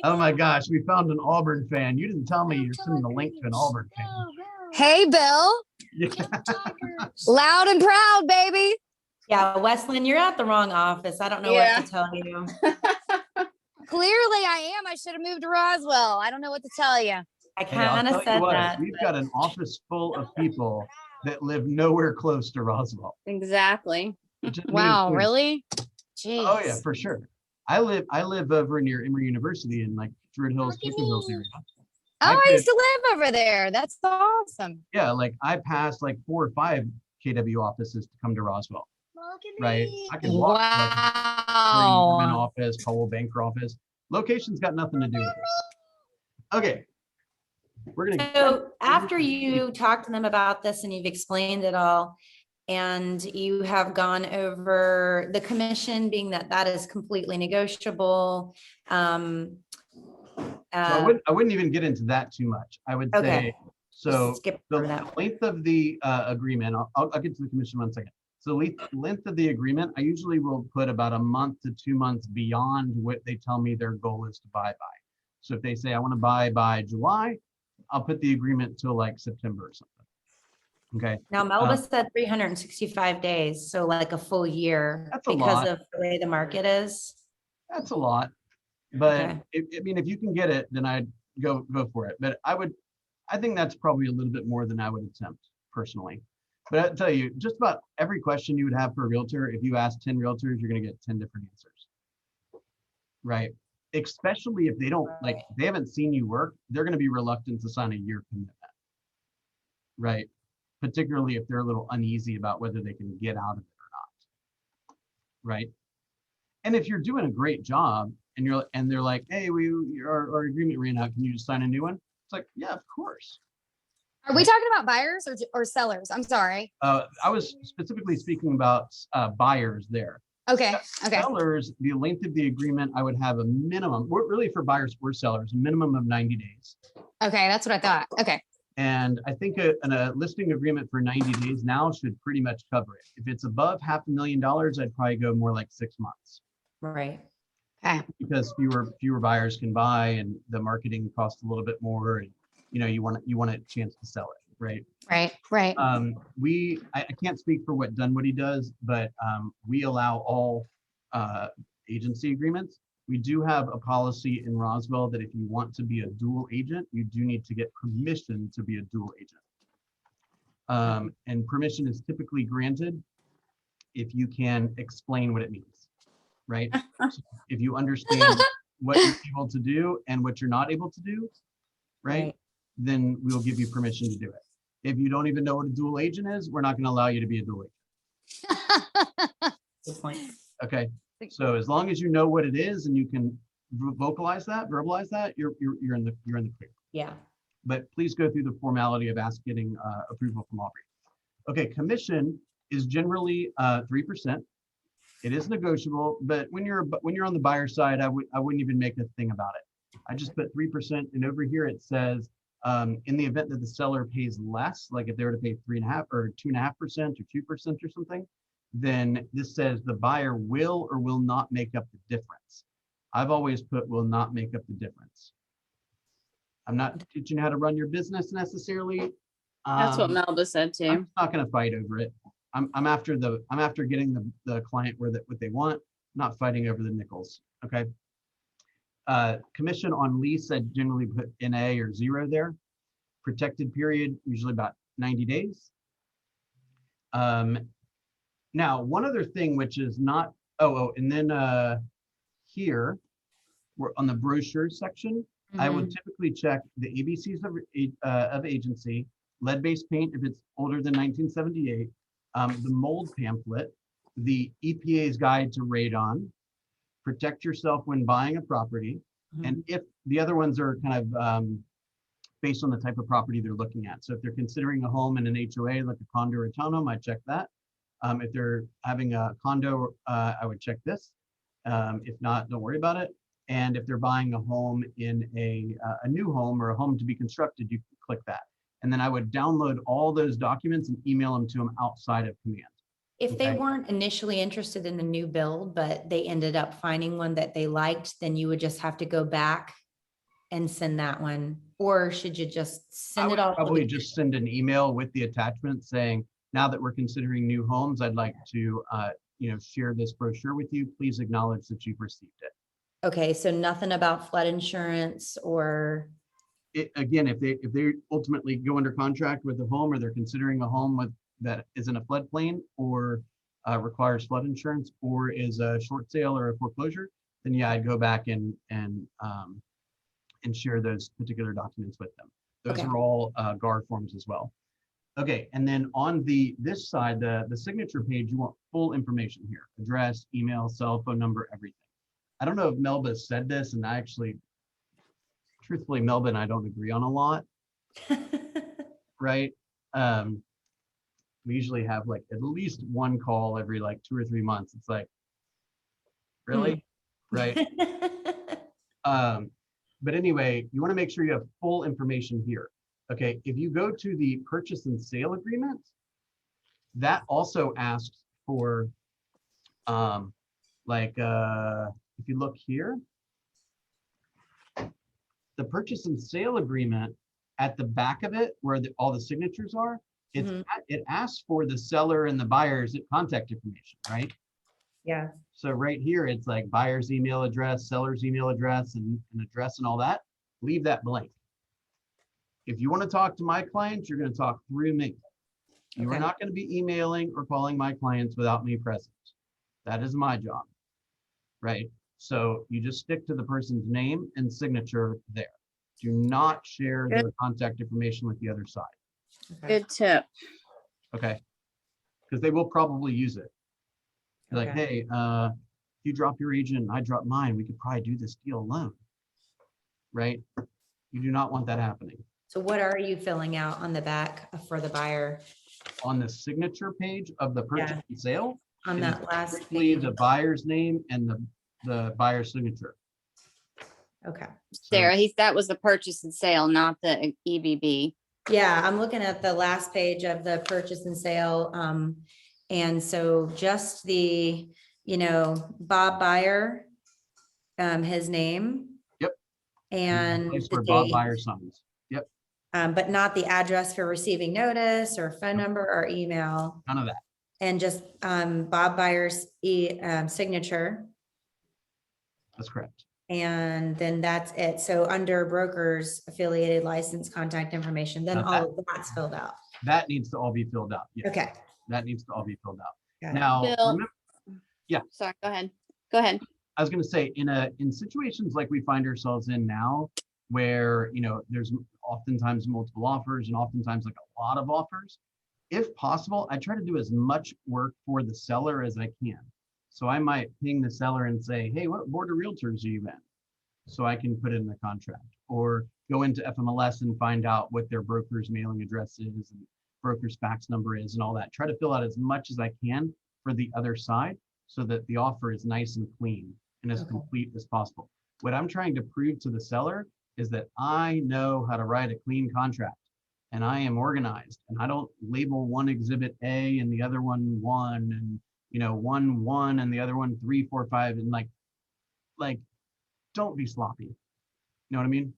Oh my gosh, we found an Auburn fan. You didn't tell me you're sending the link to an Auburn fan. Hey, Bill. Yeah. Loud and proud, baby. Yeah, Wesleyan, you're at the wrong office. I don't know Yeah. what to tell you. Clearly, I am. I should have moved to Roswell. I don't know what to tell you. I Hey, I'll kind tell of you said what, that. we've got an office full of people that live nowhere close to Roswell. Exactly. which just Wow, means- really? Jeez. Oh yeah, for sure. I live over near Emory University in like Druid Hills, Chicken Hills area. Oh, I could- used to live over there. That's awesome. Yeah, like I passed like 4 or 5 KW offices to come to Roswell. Right? I can walk to, like Green Wow. office, Coldwell Banker office. Location's got nothing to do with it. Okay. We're gonna So after you talk to them about this and you've explained it all, and you have gone over the commission being that is completely negotiable. So I wouldn't even get into that too much. I would say, Okay. so skip the over that. length of the agreement, I'll get to the commission in 1 second. So length of the agreement, I usually will put about a month to 2 months beyond what they tell me their goal is to buy by. So if they say I want to buy by July, I'll put the agreement till like September or something. Okay. Now Melba said 365 days, so like a full year That's a because lot. of the way the market is. That's a lot, but Okay. I mean, if you can get it, then I'd go for it. But I think that's probably a little bit more than I would attempt personally. But I'll tell you, just about every question you would have for a realtor, if you ask 10 realtors, you're going to get 10 different answers. Right? Especially if they don't like, if they haven't seen you work, they're going to be reluctant to sign a year commitment. Right? Particularly if they're a little uneasy about whether they can get out of it or not. Right? And if you're doing a great job and they're like, hey, our agreement ran out, can you just sign a new one? It's like, yeah, of course. Are we talking about buyers or sellers? I'm sorry. I was specifically speaking about buyers there. Okay. Okay. Sellers, the length of the agreement, I would have a minimum, really for buyers or sellers, a minimum of 90 days. Okay. That's what I thought. Okay. And I think a listing agreement for 90 days now should pretty much cover it. If it's above $500,000, I'd probably go more like 6 months. Right. Okay. Because fewer buyers can buy and the marketing costs a little bit more, and you want a chance to sell it, right? Right. I can't speak for what Dunwoody does, but we allow all agency agreements. We do have a policy in Roswell that if you want to be a dual agent, you do need to get permission to be a dual agent. And permission is typically granted if you can explain what it means, right? So if you understand what you're able to do and what you're not able to do, right? Then we'll give you permission to do it. If you don't even know what a dual agent is, we're not going to allow you to be a dual agent. Good point. Okay. So as long as you know what it is and you can verbalize that, you're in the clear. Yeah. But please go through the formality of getting approval from Aubrey. Okay, commission is generally 3%. It is negotiable, but when you're on the buyer side, I wouldn't even make a thing about it. I just put 3%, and over here it says in the event that the seller pays less, like if they were to pay 3.5% or 2.5% or 2% or something, then this says the buyer will or will not make up the difference. I've always put will not make up the difference. I'm not teaching how to run your business necessarily. That's what Melba said too. I'm not going to fight over it. I'm after getting the client what they want, not fighting over the nickels. Okay. Commission on lease, I generally put NA or 0 there. Protected period, usually about 90 days. Now, one other thing which is not, and then here, we're on the brochure section. I would typically check the ABCs of agency, lead-based paint if it's older than 1978, the mold pamphlet, the EPA's guide to radon, protect yourself when buying a property. And if the other ones are kind of based on the type of property they're looking at. So if they're considering a home in an HOA, like a condo or townhome, I check that. If they're having a condo, I would check this. If not, don't worry about it. And if they're buying a home in a new home or a home to be constructed, you can click that. And then I would download all those documents and email them to them outside of command. If they Okay. weren't initially interested in the new build, but they ended up finding one that they liked, then you would just have to go back and send that one, or should you just I send would it all? probably just send an email with the attachment saying, now that we're considering new homes, I'd like to, share this brochure with you. Please acknowledge that you've received it. Okay, so nothing about flood insurance or, Again, if they ultimately go under contract with a home, or they're considering a home that is in a floodplain or requires flood insurance, or is a short sale or a foreclosure, then yeah, I'd go back and share those particular documents with them. Those Okay. are all GAR forms as well. Okay, and then on this side, the signature page, you want full information here: address, email, cell phone number, everything. I don't know if Melba said this, and truthfully, Melba and I don't agree on a lot, right? We usually have like at least one call every like 2 or 3 months. It's like, really? Right? But anyway, you want to make sure you have full information here. Okay, if you go to the purchase and sale agreement, that also asks for, if you look here, the purchase and sale agreement, at the back of it, where all the signatures are, it asks for the seller and the buyer's contact information, right? Yeah. So right here, it's like buyer's email address, seller's email address, and an address and all that. Leave that blank. If you want to talk to my clients, you're going to talk through me. You are Okay. not going to be emailing or calling my clients without me present. That is my job, right? So you just stick to the person's name and signature there. Do not share their contact information with the other side, Okay. Good tip. okay? Because they will probably use it. Like, Okay. hey, if you drop your agent, I drop mine, we could probably do this deal alone, right? You do not want that happening. So what are you filling out on the back for the buyer On the signature page of the purchase Yeah. and sale, on it is that last strictly page? the buyer's name and the buyer's signature. Okay. So- Sarah, that was the purchase and sale, not the EBB. Yeah, I'm looking at the last page of the purchase and sale. And so just the, Bob Buyer, his name. Yep. And Place the where Bob date, Buyer signs. Yep, but not the address for receiving notice or phone number or email. none of that. And just Bob Byer's signature. That's correct. And then that's it. So under brokers, affiliated license, contact information, then Now all of that's filled out. That needs to all be filled out. Yes. Okay. That needs to all be filled out. Got it. Now, Bill. remember, Yeah. Sorry, go ahead. Go ahead. I was going to say, in situations like we find ourselves in now, where there's oftentimes multiple offers and oftentimes like a lot of offers, if possible, I try to do as much work for the seller as I can. So I might ping the seller and say, hey, what board of realtors are you in? So I can put it in the contract, or go into FMLS and find out what their broker's mailing address is and broker's fax number is and all that. Try to fill out as much as I can for the other side so that the offer is nice and clean and as Okay. complete as possible. What I'm trying to prove to the seller is that I know how to write a clean contract and I am organized, and I don't label one exhibit A and the other one 1 and one 1 and the other one 3, 4, 5 and like don't be sloppy. You know what I mean?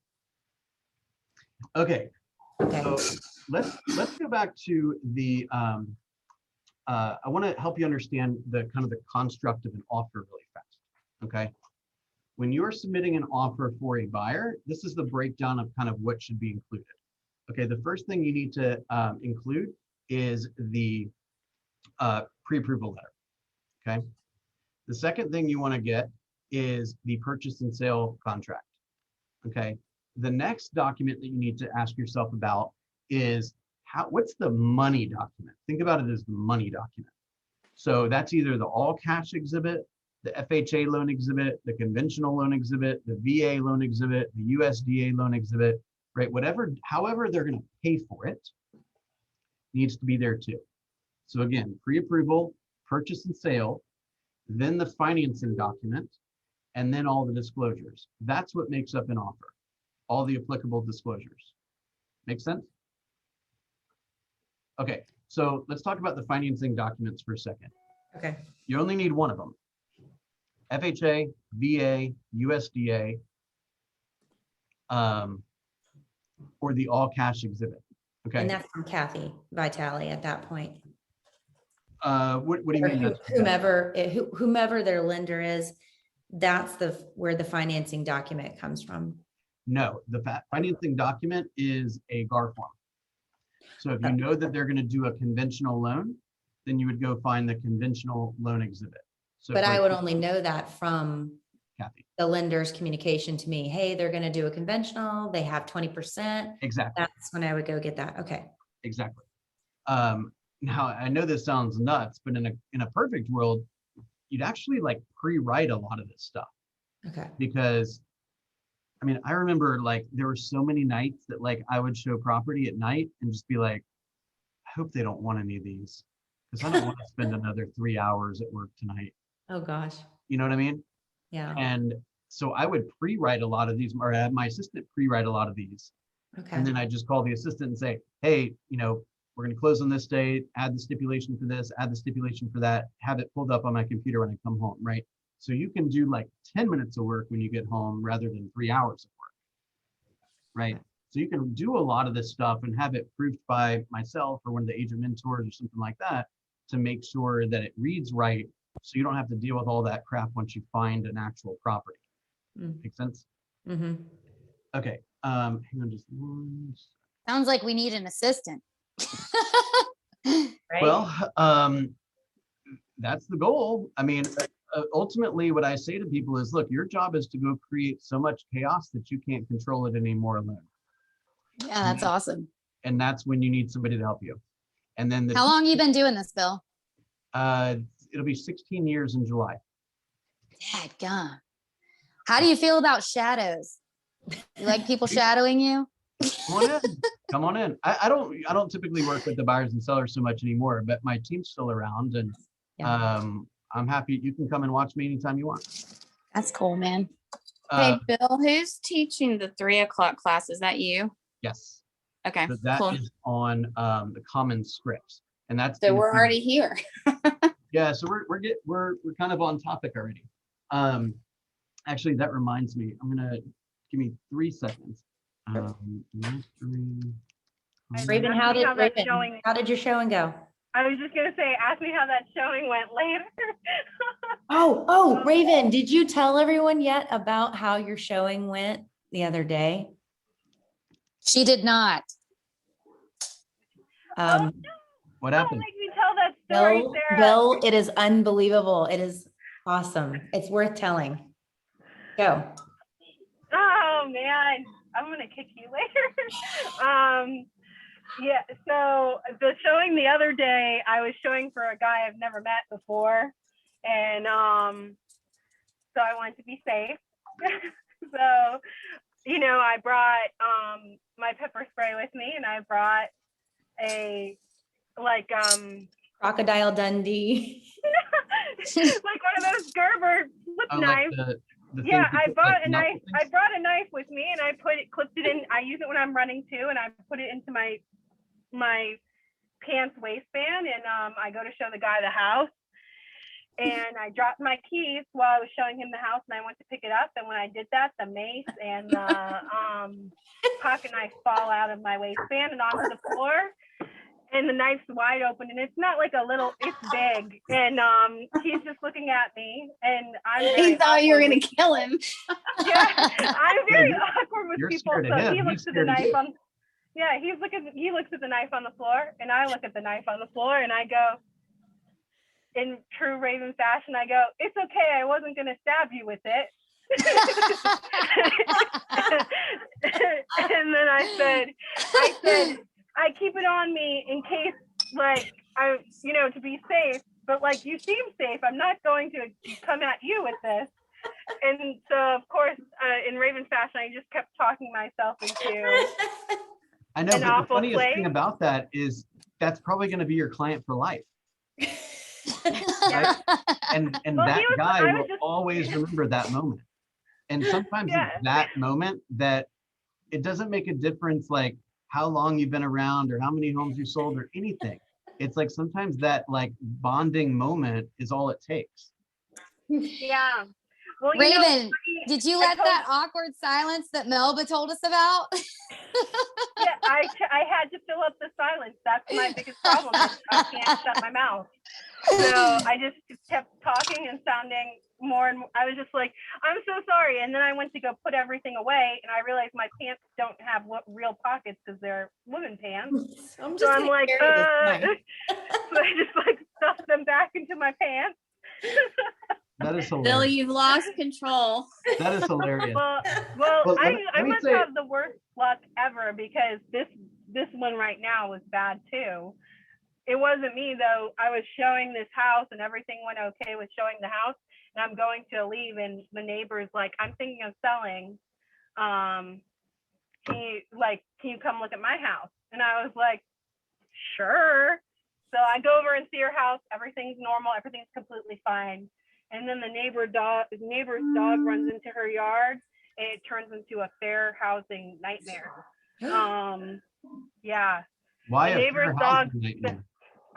Okay. Okay. So let's go back to the I want to help you understand the kind of the construct of an offer really fast. Okay. When you're submitting an offer for a buyer, this is the breakdown of kind of what should be included. Okay, the first thing you need to include is the pre-approval letter. Okay. The second thing you want to get is the purchase and sale contract. Okay. The next document that you need to ask yourself about is what's the money document? Think about it as the money document. So that's either the all cash exhibit, the FHA loan exhibit, the conventional loan exhibit, the VA loan exhibit, the USDA loan exhibit. right? However they're going to pay for it needs to be there too. So again, pre-approval, purchase and sale, then the financing document, and then all the disclosures. That's what makes up an offer. All the applicable disclosures. Make sense? Okay, so let's talk about the financing documents for a second. Okay. You only need one of them. FHA, VA, USDA, or the all cash exhibit. Okay. And that's from Kathy Vitale at that point. What do you Or mean? whomever their lender is, that's where the financing document comes from. No, the financing document is a GAR form. So if you know that they're going to do a conventional loan, then you would go find the conventional loan exhibit. So But I would only know that from Kathy. the lender's communication to me. Hey, they're going to do a conventional. They have 20%. Exactly. That's when I would go get that. Okay. Exactly. Now I know this sounds nuts, but in a perfect world, you'd actually like pre-write a lot of this stuff. Okay. Because I mean, I remember like there were so many nights that like I would show property at night and just be like, I hope they don't want any of these because I don't want to spend another 3 hours at work tonight. Oh gosh. You know what I mean? Yeah. And so I would pre-write a lot of these, or have my assistant pre-write a lot of these. Okay. And then I just call the assistant and say, hey, you know, we're going to close on this date, add the stipulation for this, add the stipulation for that, have it pulled up on my computer when I come home, right? So you can do like 10 minutes of work when you get home rather than 3 hours of work, right? So you can do a lot of this stuff and have it proofed by myself or one of the agent mentors or something like that to make sure that it reads right. So you don't have to deal with all that crap once you find an actual property. Make sense? Mm-hmm. Okay. Hang on just one second. Sounds like we need an assistant. Right. Well, that's the goal. I mean, ultimately what I say to people is, look, your job is to go create so much chaos that you can't control it anymore alone. Yeah, that's awesome. And that's when you need somebody to help you. And then How long you been doing this, Bill? it'll be 16 years in July. Dadgum. How do you feel about shadows? You like people shadowing you? Come on in. Come on in. I don't typically work with the buyers and sellers so much anymore, but my team's still around, and I'm happy. You can come and watch me anytime you want. That's cool, man. Hey, Bill, who's teaching the 3 o'clock class? Is that you? Yes. Okay, So that cool. is on the common scripts, and that's So we're already here. yeah. So we're kind of on topic already. Actually, that reminds me. I'm gonna give me 3 seconds. Mastering. Raven, how did your showing go? I was just gonna say, ask me how that showing went later. Oh, Raven, did you tell everyone yet about how your showing went the other day? She did not. What Don't happened? make me tell that story, Sarah. Bill, it is unbelievable. It is awesome. It's worth telling. Go. Oh man, I'm gonna kick you later. Yeah, so the showing the other day, I was showing for a guy I've never met before, and so I wanted to be safe. So, you know, I brought my pepper spray with me, and I brought a Crocodile Dundee. like one of those Gerber flip knives. Like the Yeah, thing I to put, brought like, a knife. knuckle I things? brought a knife with me, and I clipped it in. I use it when I'm running too, and I put it into my pants waistband, and I go to show the guy the house, and I dropped my keys while I was showing him the house, and I went to pick it up, and when I did that, the mace and the pocket knife fall out of my waistband and onto the floor. And the knife's wide open, and it's not like a little, it's big. And he's just looking at me, and He thought you were gonna kill him. Yeah, I'm very awkward with You're people. scared of So him. he He's looks at the scared of knife you. on. Yeah, he looks at the knife on the floor, and I look at the knife on the floor, and I go, in true Raven fashion, I go, "It's okay. I wasn't gonna stab you with it." And then I said, I keep it on me in case, like, to be safe, but like, you seem safe. I'm not going to come at you with this. And so, of course, in Raven fashion, I just kept talking myself into I know, an but the awful funniest thing place. about that is that's probably going to be your client for life. Yeah. And Well, that guy I will was just, always remember that moment. And sometimes yeah. it's that moment that it doesn't make a difference like how long you've been around or how many homes you sold or anything. It's like sometimes that like bonding moment is all it takes. Yeah. Well, you know, Raven, did you I let told- that awkward silence that Melba told us about? yeah, I had to fill up the silence. That's my biggest problem. Is I can't shut my mouth. So I just kept talking and sounding more and more. I was just like, I'm so sorry. And then I went to go put everything away, and I realized my pants don't have real pockets because they're women pants. I'm So just I'm gonna like, carry this mic. so I just like stuffed them back into my pants. That is Bill, hilarious. you've lost control. That is hilarious. Well, Well, I let me must say- have the worst luck ever because this one right now was bad too. It wasn't me though. I was showing this house and everything went okay with showing the house, and I'm going to leave, and the neighbor's like, I'm thinking of selling. Can you come look at my house? And I was like, sure. So I go over and see her house. Everything's normal. Everything's completely fine. And then the neighbor's dog runs into her yard, and it turns into a fair housing nightmare. Yeah. Why The a neighbor's fair dog- housing nightmare?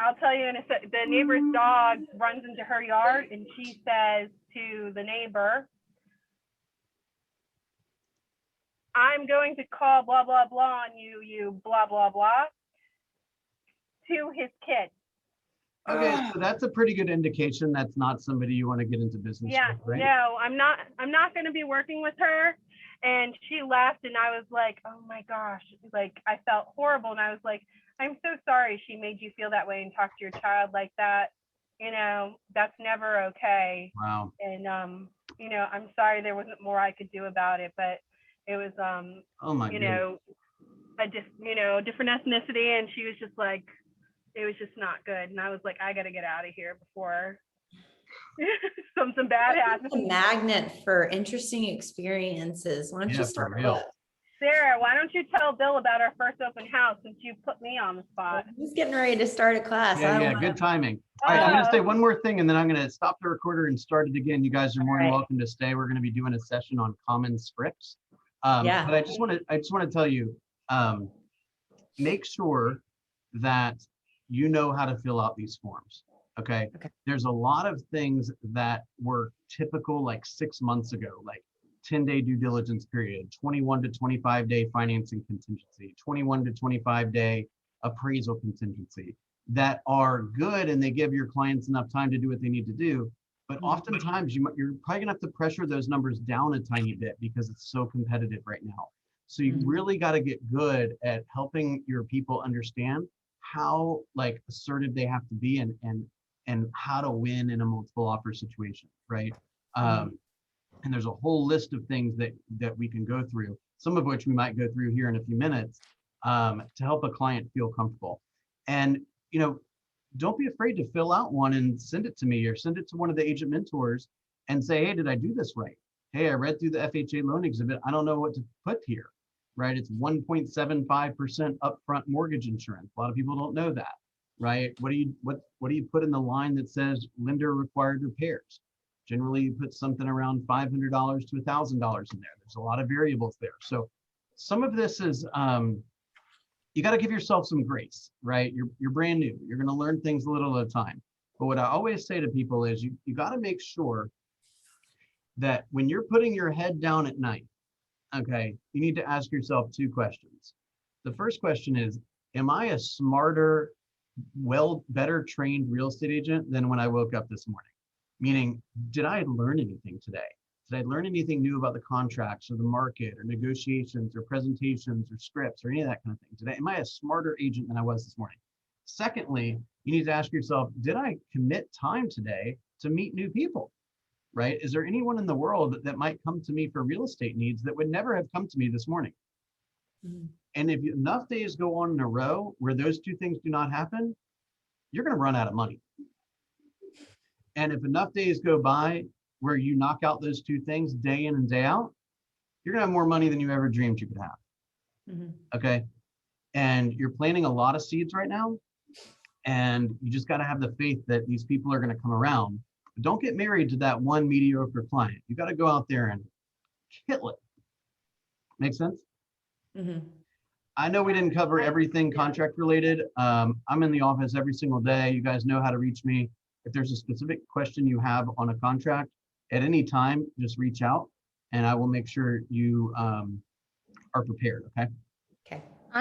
I'll tell you in a sec. The neighbor's dog runs into her yard, and she says to the neighbor, I'm going to call blah, blah, blah on you, you blah, blah, blah, to his kid. Okay, so that's a pretty good indication that's not somebody you want to get into business Yeah, with, right? no, I'm not going to be working with her. And she left, and I was like, oh my gosh, like I felt horrible. And I was like, I'm so sorry she made you feel that way and talk to your child like that. You know, that's never okay. Wow. And, you know, I'm sorry there wasn't more I could do about it, but it was, Oh my you goodness. know, a different ethnicity. And she was just like, it was just not good. And I was like, I got to get out of here before something bad A happens. magnet for interesting experiences. Why don't Yeah, you for start real. with? Sarah, why don't you tell Bill about our first open house since you put me on the spot? He's getting ready to start a class. I Yeah, don't yeah, wanna- good timing. All right, I'm going to Oh. say one more thing and then I'm going to stop the recorder and start it again. You guys are more than All right. welcome to stay. We're going to be doing a session on common scripts. Yeah. But I just want to tell you, make sure that you know how to fill out these forms. Okay. Okay. There's a lot of things that were typical like 6 months ago, like 10-day due diligence period, 21 to 25-day financing contingency, 21 to 25-day appraisal contingency that are good and they give your clients enough time to do what they need to do. But oftentimes you're probably gonna have to pressure those numbers down a tiny bit because it's so competitive right now. So you really got to get good at helping your people understand how like assertive they have to be and how to win in a multiple offer situation, right? And there's a whole list of things that we can go through, some of which we might go through here in a few minutes to help a client feel comfortable. And, you know, don't be afraid to fill out one and send it to me or send it to one of the agent mentors and say, hey, did I do this right? Hey, I read through the FHA loan exhibit. I don't know what to put here, right? It's 1.75% upfront mortgage insurance. A lot of people don't know that, right? What do you put in the line that says lender required repairs? Generally, you put something around $500 to $1,000 in there. There's a lot of variables there. So some of this is, you got to give yourself some grace, right? You're brand new. You're going to learn things a little at a time. But what I always say to people is you got to make sure that when you're putting your head down at night, okay, you need to ask yourself two questions. The first question is, am I a smarter, better trained real estate agent than when I woke up this morning? Meaning, did I learn anything today? Did I learn anything new about the contracts or the market or negotiations or presentations or scripts or any of that kind of thing? Am I a smarter agent than I was this morning? Secondly, you need to ask yourself, did I commit time today to meet new people, right? Is there anyone in the world that might come to me for real estate needs that would never have come to me this morning? And if enough days go on in a row where those two things do not happen, you're going to run out of money. And if enough days go by where you knock out those two things day in and day out, you're gonna have more money than you ever dreamed you could have. Mhm. Okay. And you're planting a lot of seeds right now. And you just got to have the faith that these people are going to come around. But don't get married to that one mediocre client. You got to go out there and kill it. Make sense? Mhm. I know we didn't cover everything contract related. I'm in the office every single day. You guys know how to reach me. If there's a specific question you have on a contract at any time, just reach out and I will make sure you are prepared. Okay.